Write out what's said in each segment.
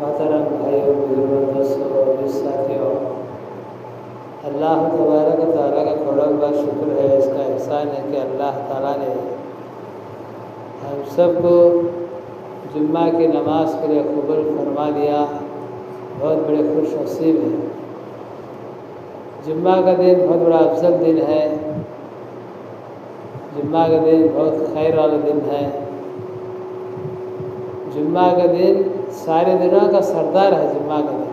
मोहतरम भाइयों बुजुर्गों दोस्तों और साथियों, अल्लाह तबारक ताला का करोड़ बार शुक्र है, इसका एहसान है कि अल्लाह ताला ने हम सबको जुम्मा की नमाज के लिए कबूल फरमा दिया। बहुत बड़े खुश नसीब हैं। जुम्मा का दिन बहुत बड़ा अफजल दिन है। जुम्मा का दिन बहुत खैर वाला दिन है। जुम्मा का दिन सारे दिनों का सरदार है। जुम्मा का दिन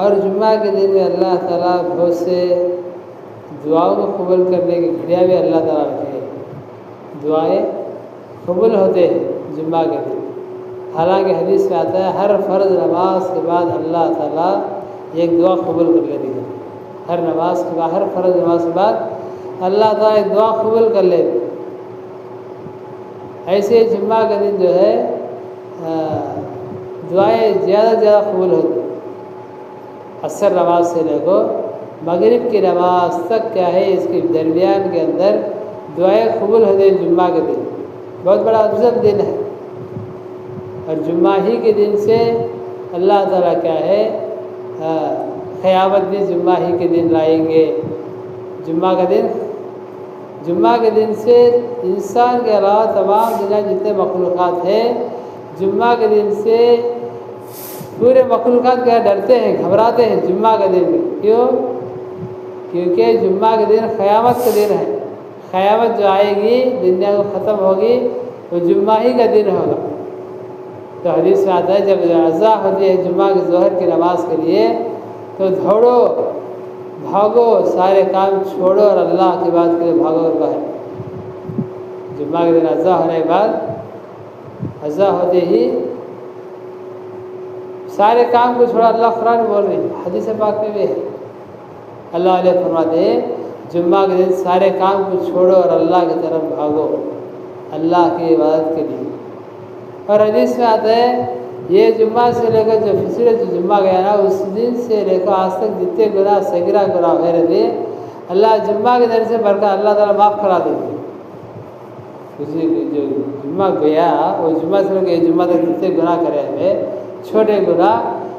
और जुम्मा के दिन में अल्लाह ताला बहुत से दुआओं को कबूल करने की घड़ियाँ भी अल्लाह ताला रखे। दुआएं कबूल होते हैं जुम्मा के दिन। हालांकि हदीस में आता है हर फ़र्ज़ नमाज के बाद अल्लाह ताला एक दुआ कबूल कर लेती है। हर नमाज के बाद, हर फ़र्ज़ नमाज के बाद अल्लाह ताला एक दुआ कबूल कर लेती। ऐसे जुम्मा का दिन जो है दुआएं ज़्यादा से ज़्यादा कबूल होती। असर नमाज से लेकर मगरिब की नमाज तक क्या है, इसके दरमियान के अंदर दुआएं कबूल होती हैं। जुम्मा के दिन बहुत बड़ा अफजल दिन है और जुम्मा ही के दिन से अल्लाह ताला क्या है क़यामत भी जुम्मा ही के दिन लाएंगे। जुम्मा के दिन से इंसान के अलावा तमाम दुनिया जितने मखलूक़ात हैं, जुम्मा के दिन से पूरे मखलूक़ात क्या डरते हैं, घबराते हैं जुम्मा के दिन में। क्यों? क्योंकि जुम्मा के दिन क़यामत का दिन है। क़यामत जो आएगी, दुनिया को ख़त्म होगी, वो जुम्मा ही का दिन होगा। तो हदीस में आता है जब अज़ा होती है जुम्मा की ज़ोहर की नमाज के लिए, तो दौड़ो भागो, सारे काम छोड़ो और अल्लाह की बात के लिए भागो और बाहर। जुम्मा के दिन अज़ा होने के बाद, अज़ा होते ही सारे काम को छोड़ा। अल्लाह कुरान बोल रही है, हदीस पाक में भी है। अल्लाह ने फरमाते हैं जुम्मा के दिन सारे काम को छोड़ो और अल्लाह की तरफ भागो, अल्लाह की इबादत के लिए। और हदीस में आता है ये जुम्मा से लेकर जो पिछले जो जुम्मा गया ना, उस दिन से लेकर आज तक जितने गुनाह सगीरा गुनाह हुए रहते, अल्लाह जुम्मा के दिन से बढ़कर अल्लाह ताला माफ़ करा देते। उसी जो जुम्मा गया, वो जुम्मा से लेकर जुम्मा तक जितने गुनाह करे हुए छोटे गुनाह,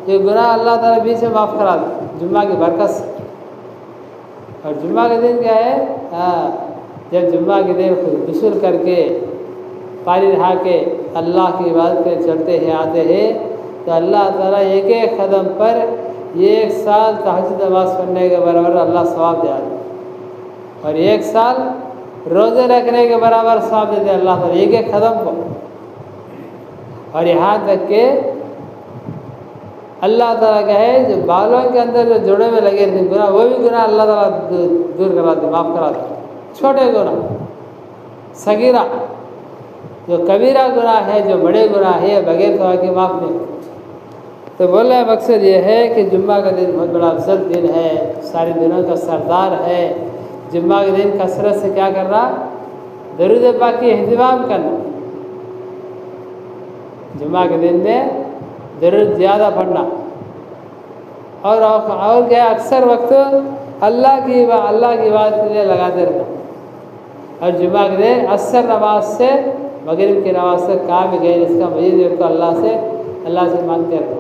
ये गुनाह अल्लाह ताला भी से माफ़ करा दे जुम्मा की बरकत से। और जुम्मा के दिन क्या है, जब जुम्मा के दिन खुद गुस्ल करके पानी नहा के अल्लाह की इबादत पे चलते हैं, आते हैं, तो अल्लाह ताला एक एक कदम पर 1 साल तहज्जुद नमाज पढ़ने के बराबर अल्लाह सवाब दे देता। और 1 साल रोज़े रखने के बराबर सवाब देते अल्लाह ताला एक एक कदम को। और यहाँ तक के अल्लाह ताला का है जो बालों के अंदर जो जोड़े में लगे थे गुनाह, वो भी गुनाह अल्लाह ताला दूर करा दे, माफ़ करा दे। छोटे गुनाह सगीरा जो कबीरा गुनाह है, जो बड़े गुनाह है, बगैर तौबा के माफ़ नहीं। तो बोलने का मकसद ये है कि जुम्मा का दिन बहुत बड़ा अफजल दिन है, सारे दिनों का सरदार है। जुम्मा के दिन कसरत से क्या करना, दरूद पाक की अहतमाम करना। जुम्मा के दिन में दरूद ज़्यादा पढ़ना और क्या अक्सर वक्त अल्लाह की बात के लिए लगाते रहना। और जुम्मा के दिन असर नमाज से मगरिब की नमाज से काम गए इसका मजीद को अल्लाह से मांगते रहना।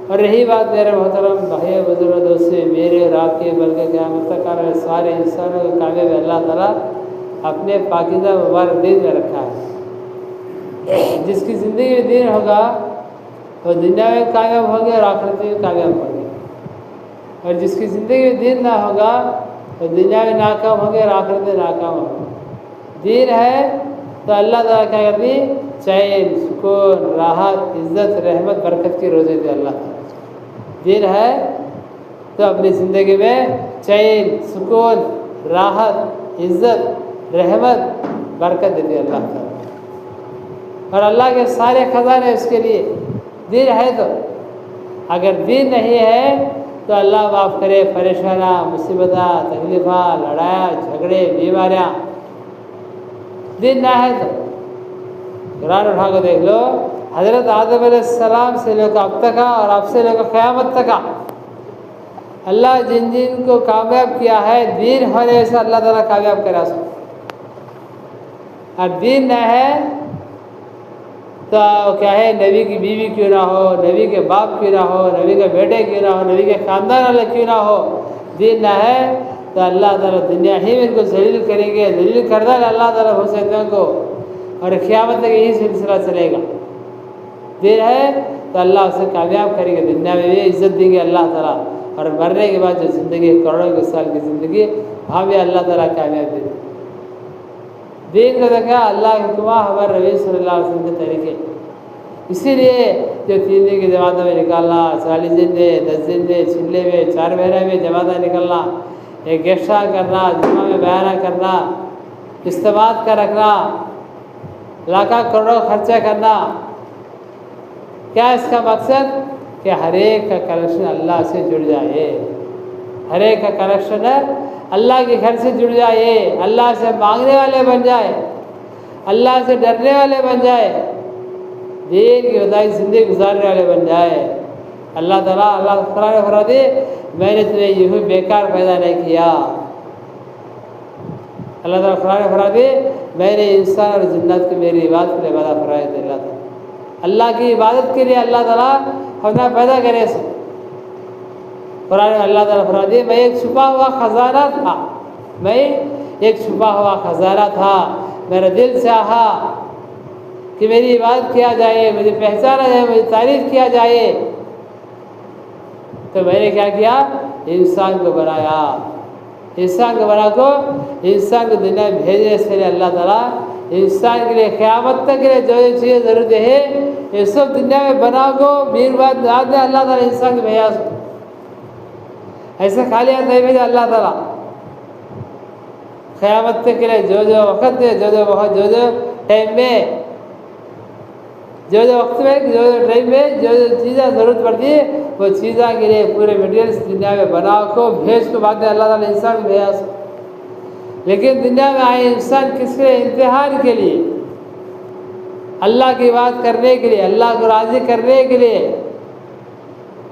और रही बात मेरे मोहतरम भाई बुजुर्ग दोस्तों, मेरे और आपके बल्कि क़यामत तक आने वाले सारे इंसानों के कामयाब अल्लाह ताला अपने पाकीज़ा मुबारक दिन में रखा है। जिसकी ज़िंदगी में दिन होगा वो दुनिया में कामयाब होंगे और आखिरत में कामयाब होंगे, और जिसकी ज़िंदगी में दिन ना होगा वो दुनिया में नाकाम होंगे और आखिरत में नाकाम होंगे। दिन है तो अल्लाह ताला क्या करती, चैन, सुकून, राहत, इज़्ज़त, रहमत, बरकत की रोज़े दे अल्लाह ताला। दिन है तो अपनी ज़िंदगी में चैन, सुकून, राहत, इज़्ज़त, रहमत, बरकत देती अल्लाह ताला। और अल्लाह के सारे ख़जाने उसके लिए दिन है। तो अगर दिन नहीं है तो अल्लाह माफ़ करे परेशाना, मुसीबता, तकलीफ़ा, लड़ाया, झगड़े, बीमारियाँ। दिन ना है तो कुरान उठा को देख लो, हज़रत आदम अलैहिस्सलाम से लेकर अब तक और अब से लेकर क़यामत तक अल्लाह जिन जिन को कामयाब किया है, दीन होने से अल्लाह ताला कामयाब करा सो। और दीन न है तो क्या है, नबी की बीवी क्यों ना हो, नबी के बाप क्यों ना हो, नबी के बेटे क्यों ना हो, नबी के ख़ानदान वाले क्यों ना हो, दीन न है तो अल्लाह ताला दुनिया ही में इनको जलील करेंगे। जलील करना है अल्लाह ताला हो सकते को, और क़यामत तक यही सिलसिला चलेगा। दिन है तो अल्लाह उसे कामयाब करेंगे, दुनिया में भी इज़्ज़त देंगे अल्लाह ताला, और मरने के बाद जो ज़िंदगी करोड़ों के साल की ज़िंदगी वहाँ भी अल्लाह ताला कामयाब देंगे। दिन को देखा अल्लाह के हुक्मा हमारे नबी सल्लल्लाहु अलैहि वसल्लम के तरीके। इसीलिए जो 3 दिन की जमात में निकालना, 40 दिन में, 10 दिन में, छिले में, 4 महीने में जमात निकलना, एक गेस्टा करना, जुम्मा में बयाना करना, इस्तेमाल का रखना, लाखों करोड़ों खर्चा करना, क्या इसका मकसद कि हर एक का कनेक्शन अल्लाह से जुड़ जाए। हर एक का कनेक्शन अल्लाह के घर से जुड़ जाए, अल्लाह से मांगने वाले बन जाए, अल्लाह से डरने वाले बन जाए, दीन की बताई ज़िंदगी गुजारने वाले बन जाए। अल्लाह ताला अल्लाह कुरान में फरमाते, मैंने तुम्हें यूँ बेकार पैदा नहीं किया। अल्लाह ताला कुरान में फरमाते, मैंने इंसान और जिन्नात को मेरी इबादत के लिए पैदा फरमाया था। अल्लाह ताला अल्लाह की इबादत के लिए अल्लाह ताला हमने पैदा करे। कुरान में अल्लाह ताला फरमाते, मैं एक छुपा हुआ ख़जाना था, मैं एक छुपा हुआ ख़जाना था। मेरा दिल चाहा कि मेरी इबादत किया जाए, मुझे पहचाना जाए, मुझे तारीफ़ किया जाए, तो मैंने क्या किया, इंसान को बनाया। इंसान को बना को इंसान को दुनिया में भेजने से अल्लाह ताला इंसान के लिए क़यामत तक के लिए जो चीज़ें ज़रूरत है ये सब दुनिया में बना को मीर बाद अल्लाह ताला इंसान को भेजा। ऐसे खाली हाथ नहीं भेजा अल्लाह ताला। क़यामत तक के लिए जो जो वक़्त है, जो जो टाइम में, जो वक्त में, जो टाइम में जो चीज़ें ज़रूरत पड़ती है वो चीज़ों के लिए पूरे मटीरियल्स दुनिया में बना को भेज को बाद में अल्लाह ताला इंसान को भेजा। लेकिन दुनिया में आए इंसान किसके लिए, इम्तिहान के लिए, अल्लाह की बात करने के लिए, अल्लाह को राज़ी करने के लिए,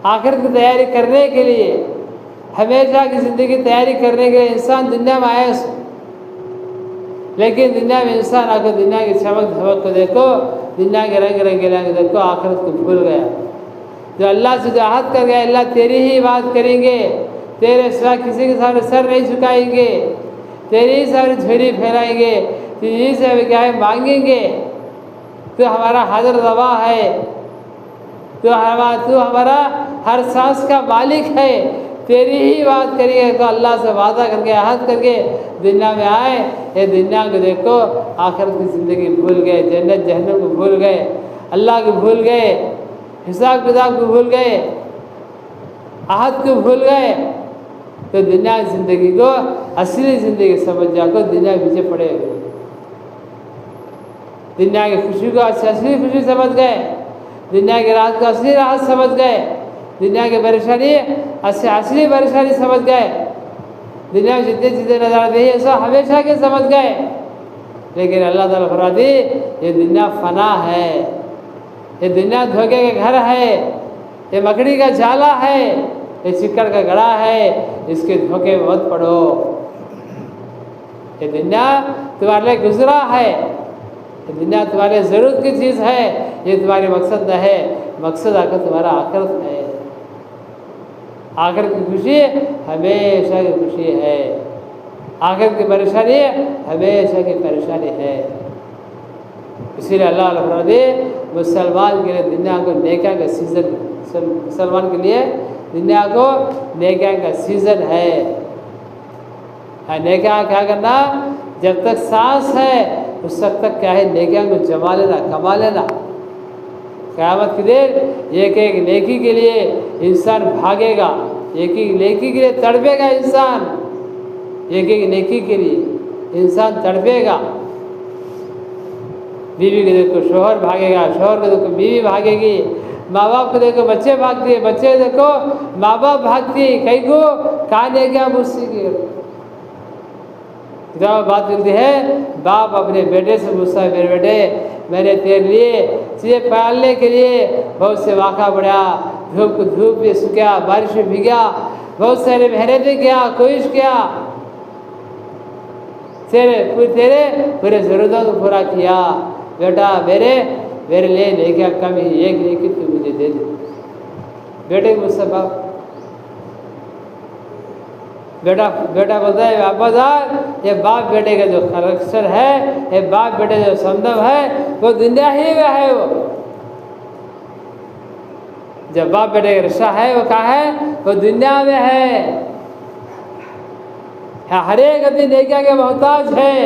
आखिरत की तैयारी करने के लिए, हमेशा की ज़िंदगी की तैयारी करने के लिए इंसान दुनिया में आया। लेकिन दुनिया में इंसान आकर दुनिया की चमक धमक को देखो, दुनिया के रंग रंगीला को देखो, आखिरत को भूल गया। जो अल्लाह से जहाद कर गया, अल्लाह तेरी ही बात करेंगे, तेरे सिवा किसी के सामने सर नहीं झुकाएंगे, तेरी ही सामने झोली फैलाएंगे, तेरी से क्या है मांगेंगे, तो हमारा हाजिर रवा है, तो हमारा हर सांस का मालिक है, तेरी ही बात करिए। तो अल्लाह से वादा करके अहद करके दुनिया में आए, ये दुनिया को देखो, आखिरत की ज़िंदगी भूल गए, जन्नत जहन्नम को भूल गए, अल्लाह को भूल गए, हिसाब किताब को भूल गए, अहद को भूल गए, तो दुनिया की ज़िंदगी को असली ज़िंदगी समझ जाकर दुनिया पीछे पड़े। दुनिया की खुशी को असली खुशी समझ गए, दुनिया की राहत को असली राहत समझ गए, दुनिया की परेशानी असली परेशानी समझ गए, दुनिया में जितने चीज़ें नजर आती है सब हमेशा के समझ गए। लेकिन अल्लाह ताला फरमाते ये दुनिया फना है, ये दुनिया धोखे के घर है, ये मकड़ी का जाला है, ये चिक्कड़ का गड़ा है, इसके धोखे में मत पड़ो। ये दुनिया तुम्हारे लिए गुजरा है, ये दुनिया तुम्हारे ज़रूरत की चीज़ है, ये तुम्हारी मकसद न है, मकसद आकर तुम्हारा आखिरत है। आखिर की खुशी हमेशा की खुशी है, आखिर की परेशानी हमेशा की परेशानी है। इसीलिए अल्लाह फरमाते मुसलमान के लिए दुनिया को नेकियां का सीज़न, मुसलमान के लिए दुनिया को नेकियां का सीज़न है। नेकियां क्या करना, जब तक सांस है उस वक्त तक क्या है नेकियां को जमा लेना, कमा लेना। क़यामत के दिन एक एक नेकी के लिए इंसान भागेगा, एक एक नेकी के लिए तड़पेगा इंसान, एक एक नेकी के लिए इंसान तड़पेगा। बीवी को देखो शोहर भागेगा, शोहर को देखो बीवी भागेगी, माँ बाप को देखो बच्चे भागते, बच्चे देखो माँ बाप भागती, कई को खाने क्या मुझसे की किताब बात करती है, बाप अपने बेटे से पूछता है मेरे बेटे मैंने तेरे लिए चीज़ें पालने के लिए बहुत से वाक़ा बढ़ा, धूप में सूखा, बारिश में भीगा, बहुत सारे मेहनतें किया, कोशिश किया, तेरे पूरे ज़रूरतों को पूरा किया। बेटा मेरे लिए लेके कम ही एक लेके तू मुझे दे दे। बेटे मुझसे बाप बेटा बोलता है वापस ये बाप बेटे का जो कनेक्शन है, ये बाप बेटे जो संबंध है वो दुनिया ही में है। वो जब बाप बेटे का रिश्ता है वो कहाँ है, वो दुनिया में है। हर एक आदमी नेकिया के मोहताज है,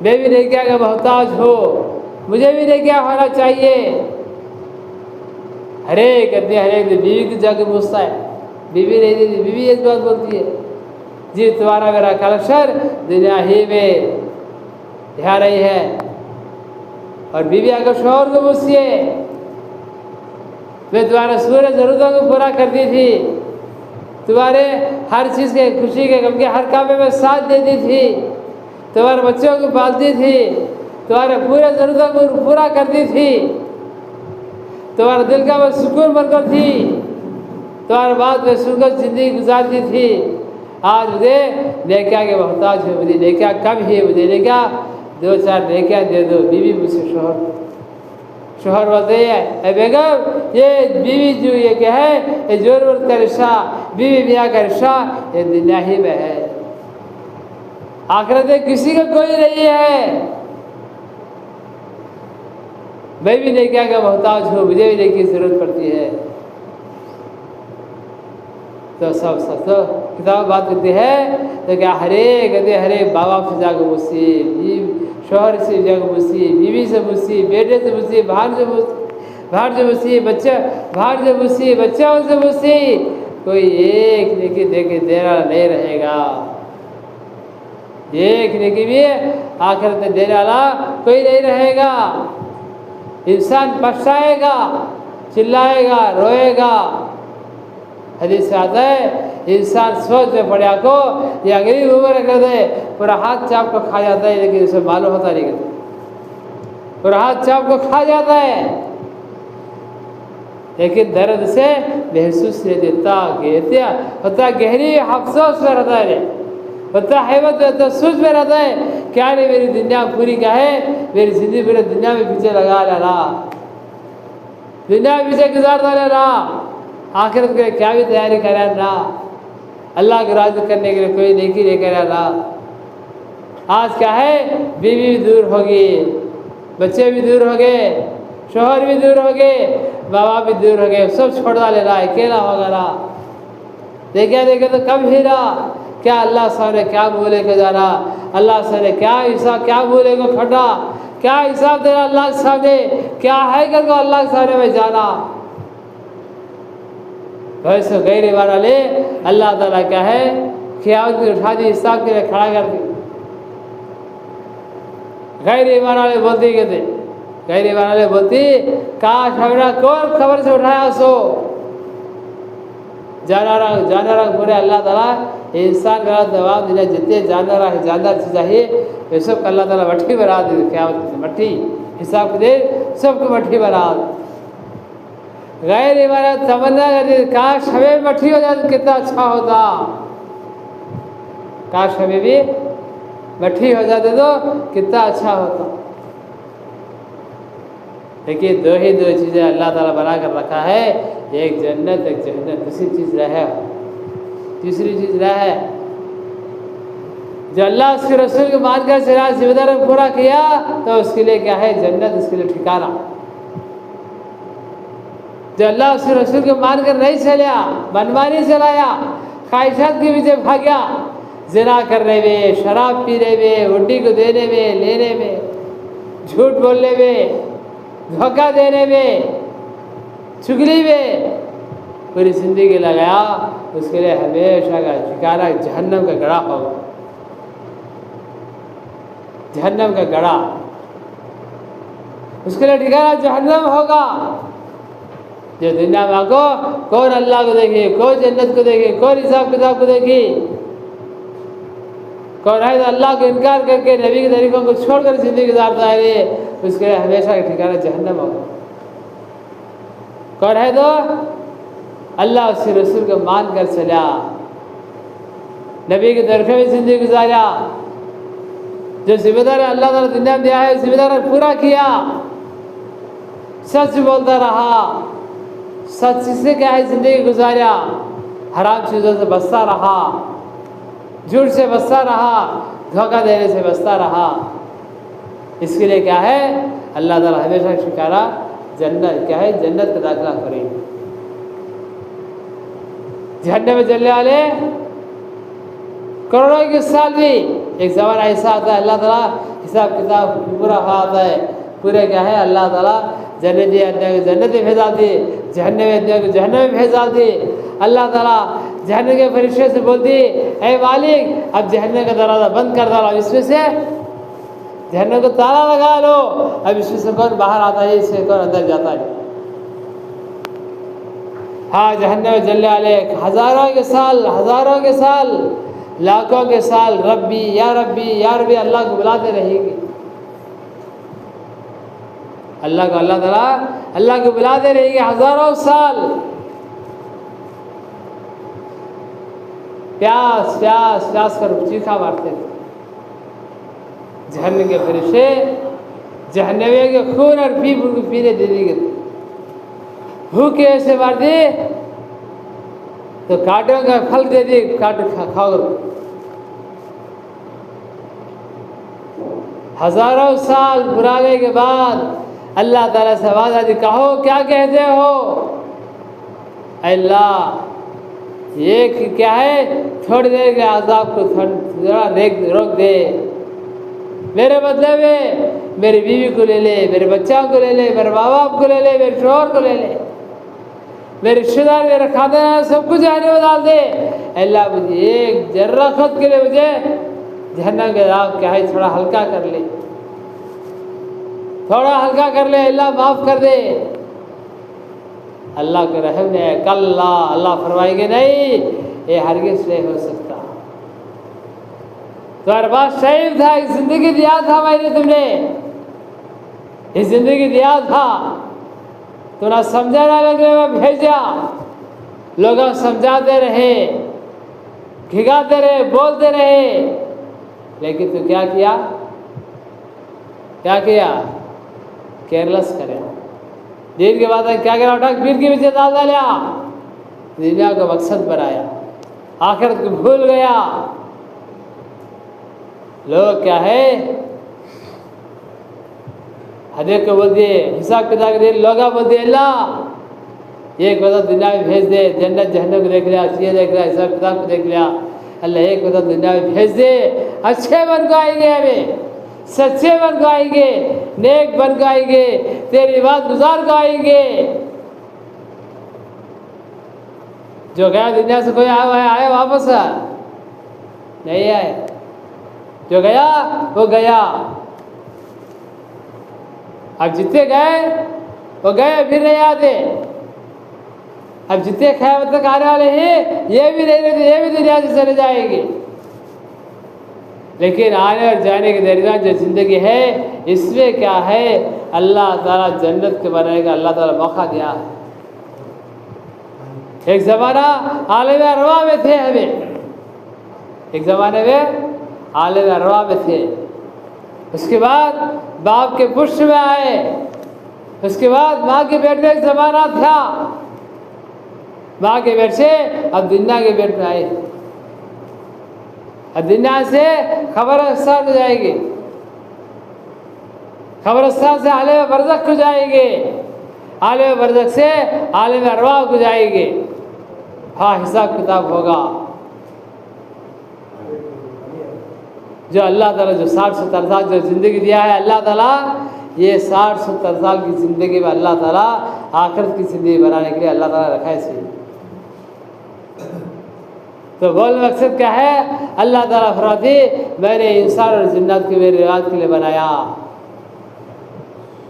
मैं भी नेकिया का मोहताज हो, मुझे भी नेकिया होना चाहिए। हर एक आदमी बीवी की जाके पूछता है, बीवी नहीं देती, बीवी एक बात बोलती है जी तुम्हारा मेरा कलेक्शन दुनिया ही में यहाँ रही है। और बीवी अगर शोहर को पूछती है मैं तुम्हारे सूर्य जरूरतों को पूरा करती थी, तुम्हारे हर चीज़ के खुशी के गम के हर काम में साथ देती थी, तुम्हारे बच्चों को पालती थी, तुम्हारे पूरे ज़रूरतों को पूरा करती थी, तुम्हारे दिल का वो सुकून बनकर थी, तुम्हारे बाद में सुखद जिंदगी गुजारती थी। आज मुझे नेकिया के मोहताज है, मुझे नेकिया कम ही, मुझे नेकिया 2-4 नेकिया दे दो। बीवी मुझसे शोहर बोलते हैं बेगम ये बीवी जो ये क्या है, ये ज़रूरत का रिश्ता, बीवी मियाँ का रिश्ता ये दुनिया ही में है, आखिरत में किसी का कोई नहीं है। मैं भी नेकिया का मोहताज हूँ, मुझे भी नेकी की जरूरत पड़ती है। तो सब किताब बात करती है तो क्या हरे बाप से जाकर पूछती, शोहर से जाकर पूछती, बीवी से पूछती, बेटे से पूछती, भार से पूछती, बच्चों से पूछती, कोई एक नेकी देके देना नहीं रहेगा। एक नेकी भी आखिरत में देने वाला कोई नहीं रहेगा। इंसान पछताएगा, चिल्लाएगा, रोएगा। हदीस से आता है इंसान सोच में पड़ा को या गरीब उम्र कर दे पूरा हाथ चाप को खा जाता है, लेकिन उसे मालूम होता नहीं, पूरा हाथ चाप को खा जाता है, लेकिन दर्द से महसूस नहीं देता, होता गहरी अफसोस में रहता है, होता हैबत होता सोच में रहता है क्या नहीं मेरी दुनिया पूरी क्या है, मेरी जिंदगी पूरे दुनिया में पीछे लगा लेना, दुनिया में पीछे गुजारता लेना, आखिरत के लिए क्या भी तैयारी करा ना, अल्लाह को राज़ी करने के लिए कोई नेकी नहीं करा ना। आज क्या है, बीवी भी दूर होगी, बच्चे भी दूर हो गए, शोहर भी दूर हो गए, माँ बाप भी दूर हो गए, सब छोड़ डाले रहा, अकेला होगा ना। देखे तो कब ही रहा, क्या अल्लाह सामने क्या बोले को जाना, अल्लाह सामने क्या हिसाब क्या बोले को खड़ा, क्या हिसाब देना अल्लाह के सामने, क्या है करके अल्लाह के सामने में जाना। वैसे गैर वाले अल्लाह ताला क्या है, क़यामत में उठा दी, हिसाब के लिए खड़ा कर दी। गैर ईमान वाले बोलते कहते, गैर ईमान वाले बोलती काश हमारा कौन खबर से उठाया सो जानवर पूरे अल्लाह ताला इंसान का जवाब देना जितने जानदार चीज़ है ये सब अल्लाह ताला मट्टी बना दे, क्या मट्टी हिसाब दे सबको मट्टी बना दे। गैर ईमान तमन्ना करती काश हमें मट्टी हो जाती कितना अच्छा होता, काश हमें भी मट्टी हो जाते तो कितना अच्छा होता। देखिए दो चीज़ें अल्लाह ताला बना कर रखा है, एक जन्नत एक जहन्नम, दूसरी चीज़ है जो अल्लाह उसके रसूल को मानकर चला जिम्मेदारी पूरा किया तो उसके लिए क्या है जन्नत, उसके लिए ठिकाना। जो अल्लाह उसके रसूल को मानकर नहीं चला, मनमानी चलाया, ख्वाहिशात के पीछे भाग्या, ज़िना करने में, शराब पीने में, उड्डी को देने में, लेने में, झूठ बोलने में, धोखा देने में, चुगली में पूरी जिंदगी लगाया, उसके लिए हमेशा का ठिकाना जहन्नम का गड़ा होगा, जहन्नम का गड़ा, उसके लिए ठिकाना जहन्नम होगा। जो दुनिया में आको कौन अल्लाह को देखे, कौन जन्नत को देखे, कौन हिसाब किताब को देखे, कौन है तो अल्लाह को इनकार करके नबी के तरीकों को छोड़कर जिंदगी गुजारता है, उसके लिए हमेशा का ठिकाना जहन्नम होगा। कौन है तो अल्लाह उसके रसूल को मान कर चला, नबी के तरीके में जिंदगी गुजारा, जो जिम्मेदार अल्लाह ताला दुनिया में दिया है जिम्मेदार पूरा किया, सच बोलता रहा, सच से क्या है जिंदगी गुजारा, हराम चीज़ों से बचता रहा, झूठ से बचता रहा, धोखा देने से बचता रहा। इसके लिए क्या है अल्लाह ताला हमेशा ठिकाना जन्नत, क्या है जन्नत का दाखिला करें। जहन्नम में जलने वाले करोड़ों के साल भी एक ज़माना ऐसा आता है अल्लाह ताला हिसाब किताब पूरा आता है, पूरे क्या है अल्लाह ताला जन्नती अदना को जन्नत में भेजा दी, जहन्नम अदना को जहन्नम में भेजा दी। अल्लाह ताला जहन्नम के फरिश्ते से बोलती ऐ मालिक अब जहन्नम का दरवाज़ा बंद कर दो, अब इसमें से जहन्नम को ताला लगा लो, अब इसमें से कौन बाहर आता है, इससे कौन अंदर जाता है। हाँ जहन्नम में जलने वाले हज़ारों के साल लाखों के साल रब्बी या रब्बी अल्लाह को बुलाते रहेंगे, अल्लाह को बुलाते रहेंगे हज़ारों साल। प्यास कर चीखा मारते थे जहन्नम के फरिश्ते, जहन्नमियों के खून और पीप उनको पीने दे देंगे, भूखे ऐसे मार दे तो कांटों का फल दे दे, कांटो खाओ। हज़ारों साल पुराने के बाद अल्लाह ताला से आवाज़ आती, कहो क्या कहते हो अल्लाह, ये क्या है थोड़ी देर के आज़ाब को थोड़ा रोक दे, मेरे बदले में मेरी बीवी को ले ले, मेरे बच्चों को ले ले, मेरे माँ बाप को ले ले, मेरे शोहर को ले ले, मेरे रिश्तेदार, मेरे खानदान सब कुछ जहन्नम में डाल दे। अल्लाह मुझे एक जर्रा खुद के लिए मुझे जहन्नम के आग क्या है थोड़ा हल्का कर ले, थोड़ा हल्का कर ले, अल्लाह माफ़ कर दे। अल्लाह के रहम ने कल्ला, अल्लाह फरमाएंगे नहीं, ये हरगिज़ नहीं हो सकता। तुम्हारे पास टाइम था, एक ज़िंदगी दिया था मैंने, तुमने ये ज़िंदगी दिया था, तो ना समझाना लगे मैं भेजा, लोग समझाते रहे, खिगाते रहे, बोलते रहे, लेकिन तू क्या किया, केयरलेस करे। दिन के बाद क्या करा, उठा पीठ के पीछे डाल डाला, दुनिया को मकसद बनाया, आखिरत को भूल गया। लोग क्या है हदीस को बोल दिए, हिसाब किताब के दिन लोग बोल दिए अल्लाह एक बता दुनिया में भेज दे, जन्नत जहन्नम को देख लिया, ये देख लिया, हिसाब किताब को देख लिया, अल्लाह एक बता दुनिया में भेज दे, अच्छे बन को आएंगे, हमें सच्चे बन को आएंगे, नेक बन को आएंगे, तेरी बात गुजार को आएंगे। जो गया दुनिया से कोई आया वापस नहीं आए, जो गया वो गया। अब जितने गए वो गए, फिर नहीं आते। अब जितने क़यामत तक आने वाले हैं ये भी नहीं रहते, ये भी दुनिया से चले जाएंगे। लेकिन आने और जाने के दरमियान जो ज़िंदगी है इसमें क्या है, अल्लाह ताला जन्नत के बनाने का अल्लाह ताला मौका दिया है। एक ज़माना आलम अरवा में थे हमें, एक ज़माने में आलम अरवा में थे, उसके बाद बाप के पुष्ट में आए, उसके बाद माँ के पेट में एक ज़माना था, माँ के पेट से अब दुनिया के पेट में आए, अब दुनिया से खबरस्तान हो जाएगी, खबरस्तान से आलम बरज़ख को जाएंगे, आलम बरज़ख से आलम अरवा को जाएंगे। हाँ, हिसाब किताब होगा। जो अल्लाह ताला जो 60-70 साल जो ज़िंदगी दिया है अल्लाह ताला, ये 60-70 साल की ज़िंदगी में अल्लाह ताला आखिरत की ज़िंदगी बनाने के लिए अल्लाह ताला रखा है इसे। तो बोल मकसद क्या है, अल्लाह ताला फरमाते मैंने इंसान और जिन्नात की मेरी रिवाज के लिए बनाया।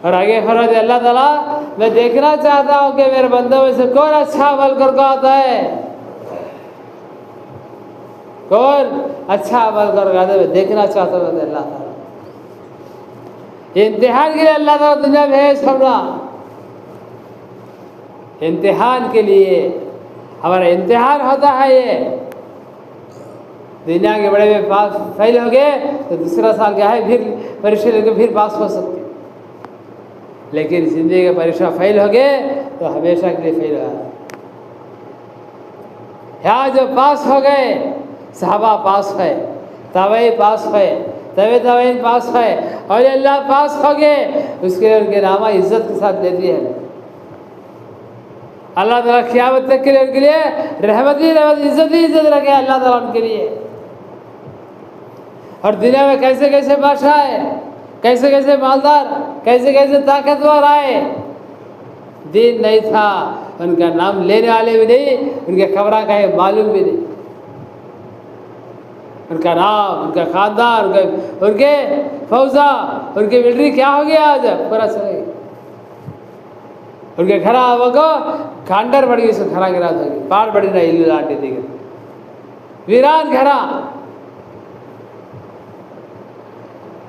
और आगे फरमाते अल्लाह ताला मैं देखना चाहता हूँ कि मेरे बंदों में से कौन अच्छा अमल करके आता है, कौन अच्छा अमल करके आता है, मैं देखना चाहता हूँ अल्लाह ताला। इम्तिहान के लिए अल्लाह ताला दुनिया भेज छोड़ा, इम्तिहान के लिए हमारा इम्तिहान होता है। ये दुनिया के बड़े में पास फेल हो गए तो दूसरा साल क्या है फिर परीक्षा लेकर फिर पास हो सकते, लेकिन जिंदगी का परीक्षा फेल हो गए तो हमेशा के लिए फेल हो गया। यहाँ जो पास हो गए सहाबा पास है, ताबई पास है, तबे तबईन पास है, और अल्लाह पास हो गए उसके लिए उनके नामा इज्जत के साथ देती है अल्लाह ताला। क़यामत तक के लिए उनके लिए रहमत ही रहमत, इज्जत ही इज्जत रखे अल्लाह ताला उनके लिए। और दुनिया में कैसे कैसे बादशाह है, कैसे कैसे मालदार, कैसे कैसे ताकतवर आए, दिन नहीं था, उनका नाम लेने वाले भी नहीं, उनके खबरा का है मालूम भी नहीं, उनका नाम, उनका खानदान, उनके फौजा, उनकी मिलिट्री क्या हो गया आज पूरा चले गया। उनके घरा वो खंडर पड़ गई, उसको घरा गिरा दोगी, पार पड़ी ना इल्लू लाटे देगी, वीरान घरा।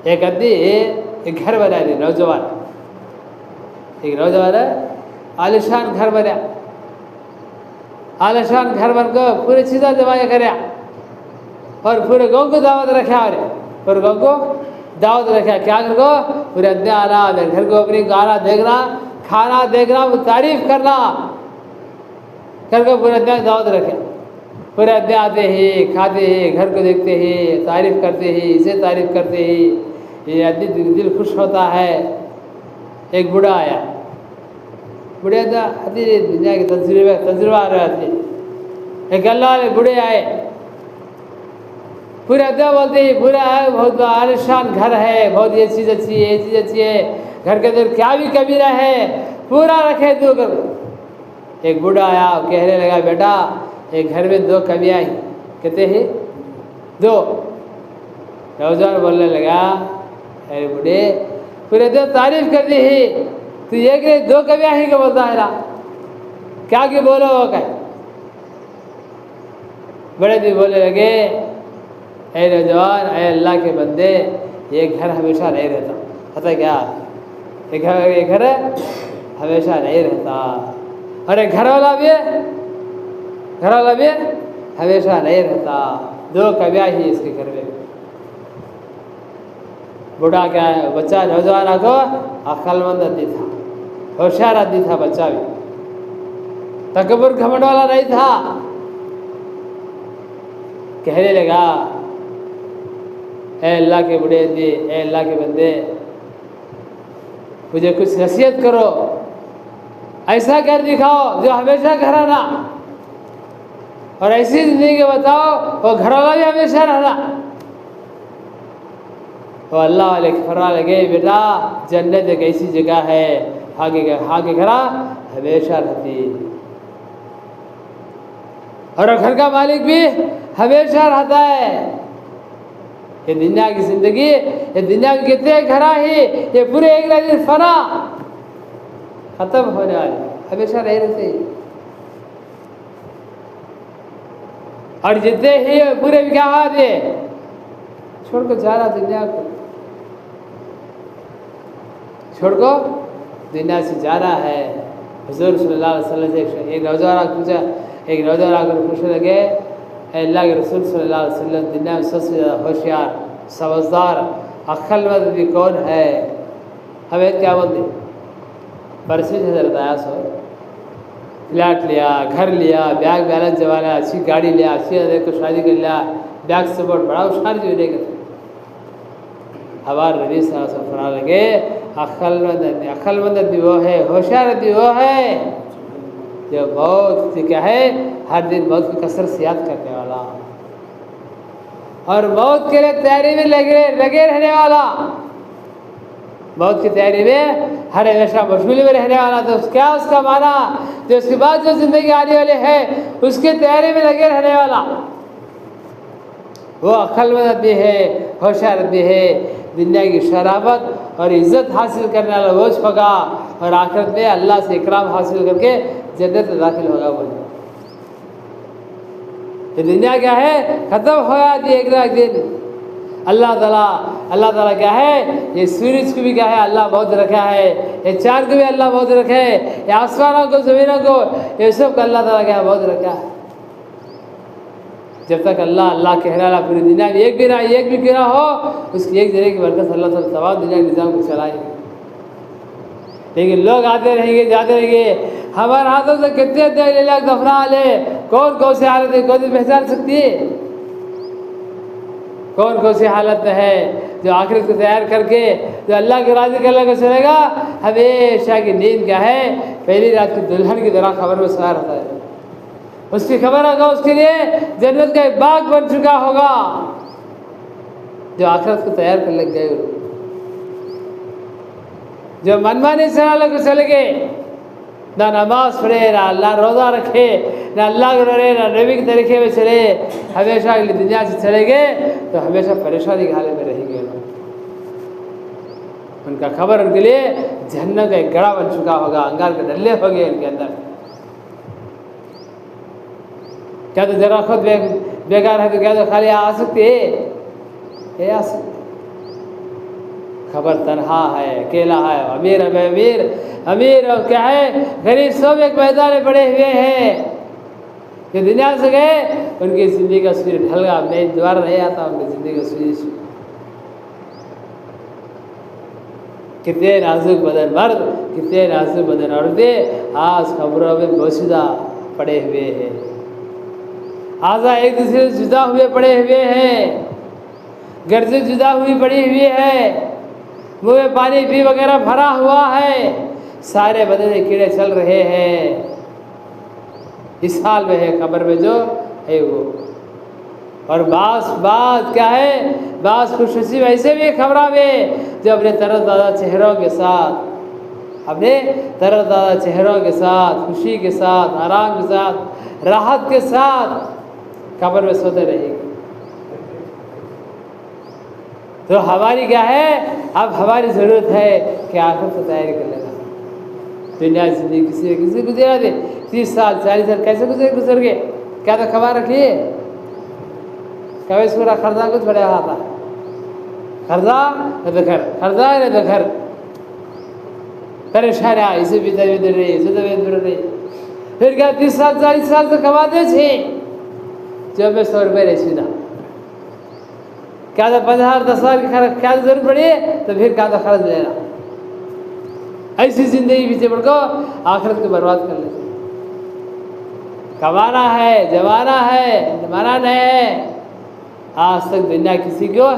एक आदमी एक घर बना दी, नौजवान, एक नौजवान है, आलिशान घर बना, आलिशान घर बनकर पूरी चीज़ें जमा कर और पूरे गाँव को दावत रखा, और पूरे गाँव को दावत रखा। क्या करो, पूरे अड्डे आना, मेरे घर को अपनी गाना देखना, खाना देखना, वो तारीफ करना करके पूरे अड्डे दावत रखे। पूरे अड्डे आते ही खाते ही घर को देखते ही तारीफ करते ही इसे तारीफ करते ही ये अड्डे दिल खुश होता है। एक बूढ़ा आया, बूढ़े दुनिया के तजुर्बा आ रहे थे। एक अल्लाह वाले बूढ़े आए, पूरे अड्डा बोलते ही पूरा है, बहुत आलिशान घर है, बहुत ये चीज़ अच्छी है, ये चीज़ अच्छी है, घर के अंदर क्या भी कमी रहे पूरा रखे दो कर। एक बूढ़ा आया, कहने लगा बेटा एक घर में 2 कमियाँ हैं, कहते हैं 2। नौजवान बोलने लगा अरे बूढ़े पूरे दो तारीफ कर दी ही, तू एक नहीं 2 कमियाँ ही क्या बोलता है ना, क्या कि बोलो वो क्या। बड़े दिन बोलने लगे ऐ नौजवान, ऐ अल्लाह के बंदे, ये घर हमेशा नहीं रहता, पता क्या, ये घर हमेशा नहीं रहता, और एक घर वाला भी हमेशा नहीं रहता। 2 कमियाँ ही इसके घर में। बूढ़ा क्या है, बच्चा नौजवान को अक्लमंद आदमी था, होशियार आदमी था, बच्चा भी तकबर घमंड वाला नहीं था। कहने लगा ऐ अल्लाह के बूढ़े आदमी, ऐ अल्लाह के बंदे, मुझे कुछ नसीहत करो, ऐसा कर दिखाओ जो हमेशा घर रहना, और ऐसी जिंदगी बताओ वो घर वाला भी हमेशा रहना। तो अल्लाह वाले फरमा लगे बेटा जन्नत एक ऐसी जगह है आगे घरा हमेशा रहती, और घर का मालिक भी हमेशा रहता है। ये दुनिया की जिंदगी, ये दुनिया के कितने घर है, ये पूरे एक ना दिन फना खत्म होने वाले, हमेशा रह रहे। और जितने ही पूरे भी क्या है, छोड़ को जा रहा दुनिया को, छोड़ को दुनिया से जा रहा है। हुजूर सल्लल्लाहु अलैहि वसल्लम से एक नौजवान पूछा, एक नौजवान आकर पूछने लगे, अल्लाह के रसूल सल्लल्लाहु अलैहि वसल्लम, दुनिया में सबसे ज़्यादा होशियार, समझदार, अक्लमंद भी कौन है? हमें क्या बोलते, परसों हज़रत आया सो फ्लैट लिया, घर लिया, बैग बैलेंस जमा लिया, अच्छी गाड़ी लिया, अच्छी आदमी को शादी कर लिया, बैग सपोर्ट बड़ा होशियार जो नहीं करते। हमारे नबी सल्लल्लाहु अलैहि वसल्लम फरमाने लगे, अक्लमंद आदमी वो है, होशियार आदमी वो है जो मौत से क्या है, हर दिन मौत की कसरत से याद करने वाला और मौत के लिए तैयारी में लगे रहने वाला, मौत की तैयारी में हर हमेशा मशगूल में रहने वाला। तो क्या उसका माना, जो उसके बाद जो जिंदगी आने वाले है उसकी तैयारी में लगे रहने वाला, वो अक्लमंद आदमी है, होशियार आदमी है। दुनिया की शराफत और इज्जत हासिल करने वाला वो होगा और आखिरत में अल्लाह से इकराम हासिल करके जन्नत में दाखिल होगा। वो ये दुनिया क्या है, खत्म हो जाती है एक ना एक दिन। अल्लाह ताला क्या है, ये सूरज को भी क्या है अल्लाह बहुत रखा है, ये चांद को भी अल्लाह बहुत रखा है, ये आसमानों को ज़मीनों को ये सब को अल्लाह ताला क्या बहुत रखा है। जब तक अल्लाह अल्लाह कहने वाला पूरी दुनिया में एक भी क्यों ना हो, उसकी एक जगह की बरकत अल्लाह ताला तमाम दुनिया के निज़ाम को चलाएंगे। लेकिन लोग आते रहेंगे जाते रहेंगे, हमारे हाथों से कितने देर लाख दफना ले, कौन से हालत है, कौन सी पहचान सकती है, कौन सी हालत है जो आखिरत को तैयार करके जो अल्लाह के राज़ी करने को चलेगा। हमेशा की नींद क्या है, पहली रात की दुल्हन की तरह खबर में सवार होता है, उसकी खबर होगा उसके लिए जन्नत का एक बाग बन चुका होगा जो आखिरत को तैयार कर लग गए। जो मनमानी से को चले गए, ना नमाज पढ़े, ना अल्लाह रोज़ा रखे, ना अल्लाह को डरे, ना नबी के तरीके में चले, हमेशा के लिए दुनिया से चले गए तो हमेशा परेशानी के हाल में रहेंगे। उनका खबर उनके लिए जहन्नम का एक गड़ा बन चुका होगा, अंगार के डल्ले हो गए उनके अंदर। क्या तो जरा खुद बेकार है तो क्या तो खाली आ सकती है, ये आ सकती। खबर तनहा है, अकेला है, अमीर और क्या है गरीब, सब एक मैदान में पड़े हुए हैं। कि दुनिया से गए, उनकी जिंदगी का सूर्य ढल गया, नहीं दोबारा नहीं आता उनकी जिंदगी का सूर्य। कितने नाजुक बदन मर्द, कितने नाजुक बदन औरतें आज खबरों में बोसीदा पड़े हुए हैं, आजा एक दूसरे से जुदा हुए पड़े हुए हैं, घर से जुदा हुई पड़ी हुई है, मुँह में पानी पी वगैरह भरा हुआ है, सारे बदन में कीड़े चल रहे हैं। इस हाल में है खबर में जो है वो। और बास क्या है, बास खुशनसीब ऐसे भी खबरा में जो अपने तरह चेहरों के साथ, खुशी के साथ, आराम के साथ, राहत के साथ खबर में सोते रहेंगे। तो हमारी क्या है, अब हमारी ज़रूरत है कि आखिरत को तैयारी कर लेना। दुनिया की जिंदगी किसी गुजरा दे, 30 साल 40 साल कैसे गुजर गए, क्या तो खबर रखिए। कभी इसको खर्चा कुछ बड़ा आता, खर्चा न तो घर परेशान है, इसे भी तबीयत रही, इसे तबीयत बढ़ रही। फिर क्या 30 साल 40 साल से कमाते थे, जब में 100 रुपये नहीं सीधा, क्या तो 50,000 10,000 की खर्च क्या जरूरत पड़ी तो फिर क्या तो खर्च लेना। ऐसी जिंदगी पीछे बढ़ को आखिरत को बर्बाद कर लेते। कमाना है, जमाना है, जमाना नहीं है। आज तक दुनिया किसी को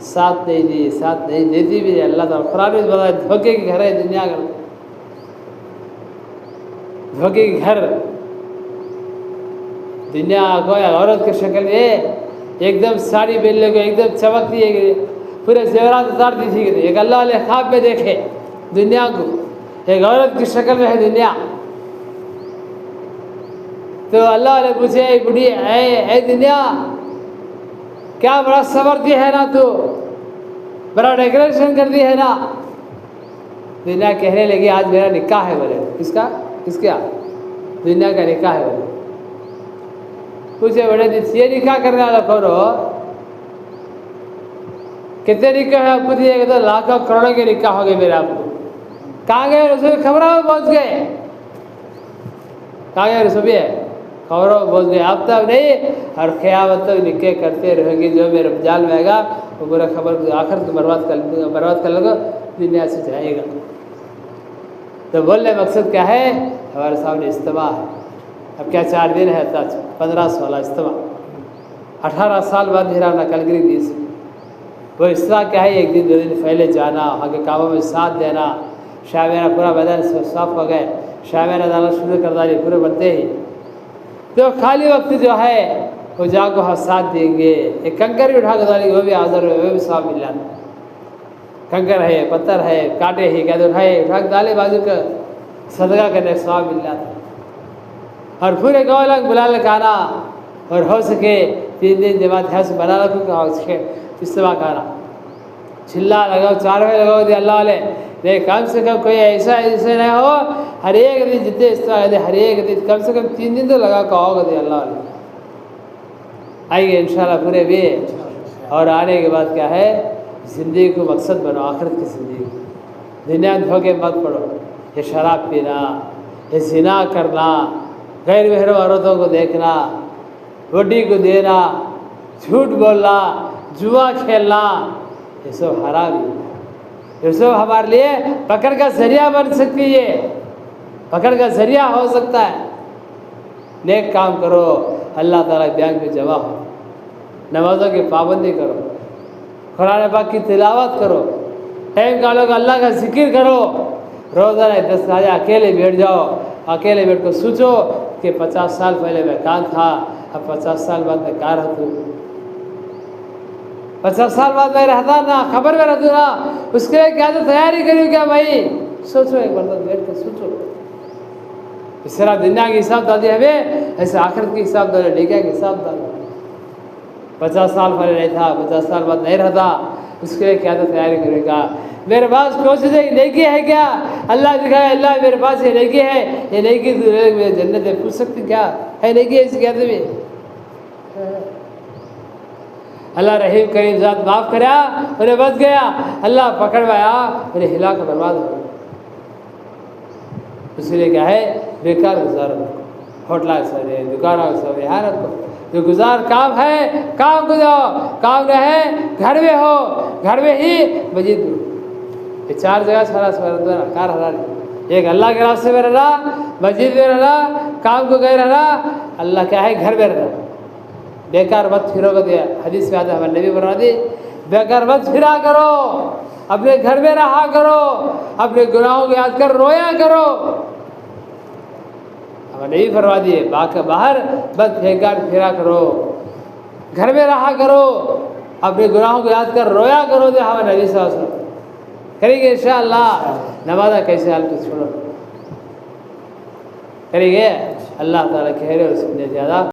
साथ नहीं देती भी। अल्लाह ताला कुरान में बताया, धोखे के घर है दुनिया का, धोखे के घर। दुनिया कोई औरत की शक्ल में एकदम साड़ी पहनने को एकदम चमकती है, पूरे जेवरात उतारती थी। एक अल्लाह ने ख्वाब में देखे दुनिया को, एक औरत की शक्ल में है दुनिया। तो अल्लाह ने पूछे, बुढ़ी है दुनिया, क्या बड़ा सबर दी है ना तू, बड़ा डेकोरेशन कर दी है ना। दुनिया कहने लगी आज मेरा निकाह है बोले। किसका? किसका? दुनिया का निकाह है बोले। पूछे बड़े दिन ये निकाह करने वाला कौन हो? कितने निकाह है आपको दिए? तो लाखों करोड़ों के निकाह हो गए मेरे। आपको कहाँ गए? रसूल खबरों में पहुँच गए। कहाँ गए रसूल? खबरों में पहुँच गए। अब तब नहीं, और क़यामत तक निकाह करते रहेंगे। जो मेरे जाल में आएगा वो पूरा खबर आखिर तो बर्बाद कर लोगे, दुनिया से जाएगा। तो बोलने मकसद क्या है? हमारे सामने इज्तिमा है। अब क्या 4 दिन है? 15-16 इज्तिमा। 18 साल बाद मेरा नकलगिरी दी से वो इज्तिमा क्या है? 1 दिन 2 दिन पहले जाना, वहाँ के कामों में साथ देना। शाह मेरा पूरा मैदान साफ हो गए, शाह मेरा दाना शुरू कर डाली पूरे बनते ही। तो खाली वक्त जो है वो जाको हम साथ देंगे। एक कंकर भी उठा कर डाली, वो भी हाजिर हुए, वो भी साफ मिल जाता। कंकर है, पत्थर है, कांटे ही क्या उठा के डाले बाजू का सदका करने स्वाब मिल जाता। और पूरे गाँव लग बुला लगाना, और हो सके 3 दिन जमात है बना रखो इस्तेमाल खाना। चिल्ला लगाओ, 4 बजे लगाओ दे अल्लाह वाले नहीं, कम से कम कोई ऐसा ऐसे नहीं हो। हर एक दिन जितने इस्तेमाल हर एक दिन कम से कम 3 दिन तो लगा कर आओगे दे अल्लाह वाले। आइए इंशाल्लाह पूरे भी। और आने के बाद क्या है? ज़िंदगी को मकसद बनो, आखिरत की ज़िंदगी। दुनिया में धोखे मत पड़ो। ये शराब पीना, ये ज़िना करना, गैर महरम औरतों को देखना, वड्डी को देना, झूठ बोलना, जुआ खेलना, ये सब हराम है। ये सब हमारे लिए पकड़ का जरिया बन सकती है, पकड़ का जरिया हो सकता है। नेक काम करो, अल्लाह ताला बैंक में जमा हो, नमाज़ों की पाबंदी करो, कुरान पाक की तिलावत करो, टाइम निकालो अल्लाह का जिक्र करो। रोज़ाना 10 बजे अकेले बैठ जाओ, अकेले बैठ कर सोचो कि 50 साल पहले मैं कहाँ था, अब 50 साल बाद मैं कहाँ रहता हूँ। 50 साल बाद मैं रहता ना, खबर में रहता ना, उसके लिए क्या तो तैयारी करी क्या भाई? सोचो एक बार बैठ कर सोचो। इस तरह दुनिया की हिसाब डाल दिया हमें, ऐसे आखिरत की हिसाब डालो, लेके हिसाब डालो। 50 साल पहले नहीं था, 50 साल बाद नहीं रहता, उसके लिए क्या तो तैयारी करेगा। मेरे पास कोशिश है, नेकी है क्या? अल्लाह दिखाए, अल्लाह मेरे पास ये नेकी है, ये नेकी मेरे जन्नत है। पूछ सकते क्या है नेकी? ऐसी कहते भी अल्लाह रहीम करीम ज़ात माफ़ करा, उन्हें बच गया। अल्लाह पकड़वाया, उन्हें हिला कर बर्बाद हो गया। इसलिए क्या है? बेकार गुजार होटल से दुकानों से यहाँ रखो। जो गुजार काम है, काम को जाओ, काम न है घर में हो, घर में ही मस्जिद। ये 4 जगह सारा कार हरा। एक अल्लाह के रास्ते में रहना, मस्जिद में रहना, काम को गए रहना। अल्लाह क्या है? घर में रहना। बेकार मत फिरोगे दिया, हदीस में आता है, हमारे नबी बना दी, बेकार मत फिरा करो, अपने घर में रहा करो, अपने गुनाहों को याद कर रोया करो। हमारे नबी फरमा दिए बाहर मत बेकार फिरा करो, घर में रहा करो, अपने गुनाहों को याद कर रोया करो। दे हमारे नबी साहब करेंगे इंशाअल्लाह। नमाज़ा कैसे हाल तो छोड़ो, करेंगे। अल्लाह ताला कह रहे हो सुनने ज़्यादा।